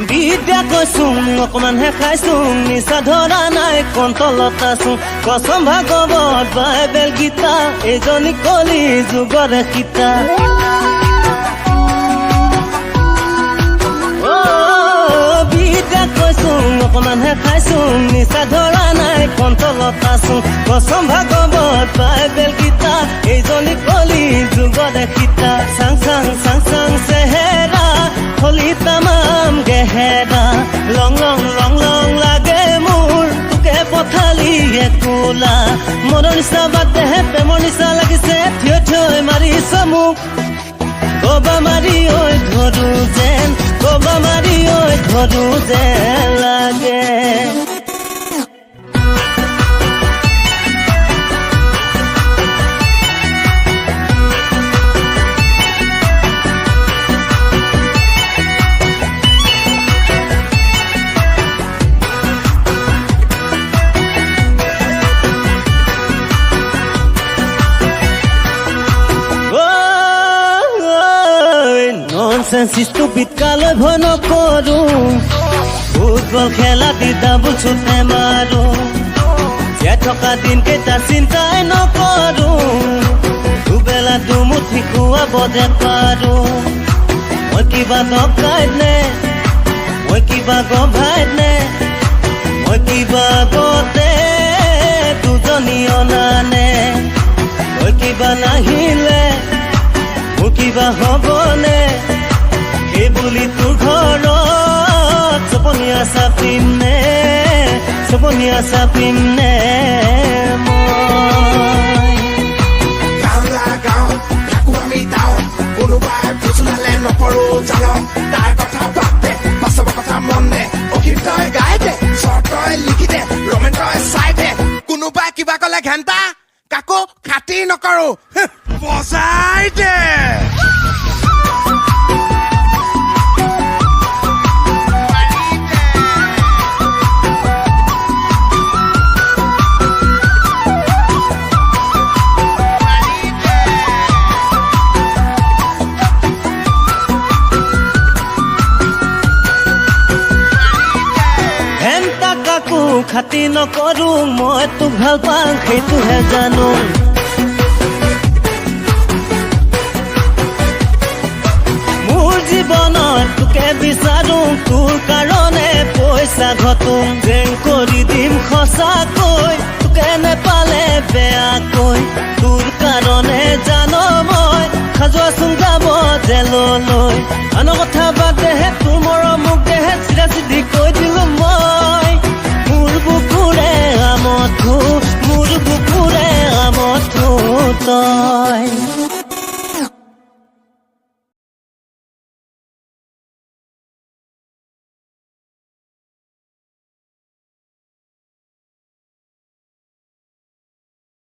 বিদ্যা কৈছোং অকমানহে খাইছোং নিচা ধৰা নাই কণ্টলত আছোং কচম ভাগৱত বাইবেল গীতা এইজনী কলি যুগৰে সীতা বিদ্যা কৈছোং অকমানহে খাইছোং নিচা ধৰা নাই কণ্টলত আছোং কচম ভাগৱত বাইবেল গীতা এইজনী কলি যুগৰে সীতা চাং চাং চাং চাং চেহেৰা হলি তামাম গেহেৰা লং লং লং লং লাগে মোৰ তোকে পঠালি একোলা মনৰ নিচা বাদেহে প্ৰেমৰ নিচা লাগিছে থিয় থিয় মাৰিছ মোক কবা মাৰি ঐ ধৰো যেন কবা মাৰি ঐ ধৰো যেন লাগে stupid কালৈ ভয় নকৰোঁ ফুটবল খেলা দিদাবুল চুতে মাৰোঁ জীয়াই থকা দিনকেইটা চিন্তাই নকৰোঁ দুবেলা দুমুঠি খুৱাব যে পাৰোঁ মই কিবা দৰকাৰ নে মই কিবা গভাই নে মই কিবা গতে দুজনী অনানে মই কিবা নাহিলে মোৰ কিবা হ'বনে এই বুলি তোৰ ঘৰত চপনীয়া চাপিম নে মই গাঁও থাকো আমি তাও কোনোবাই ফুচুলালে নপৰো জানো তাৰ কথা বাদে বাস্তৱ কথা মনে অকীৰ্তই গাই দে চৰ্তই লিখি দে ৰমেন্টই চাই দে কোনোবাই কিবা ক'লে ঘেণ্টা কাকো খাতি নকৰো বজাই দে খাতি নকৰোঁ মই তোক ভাল পাওঁ সেইটোহে জানো মোৰ জীৱনত তোকে বিচাৰোঁ তোৰ কাৰণে পইচা ঘটোঁ যেন কৰি দিম সঁচাকৈ তোকে নেপালে বেয়াকৈ তোৰ কাৰণে জানো মই সাজোৱাচোন যাব জেললৈ আনৰ কথা বাদেহে তোৰ মৰম মোক দেহে চিধা চিধি কৈ দিলোঁ মই মোৰ বুকুৰে আমঠু তই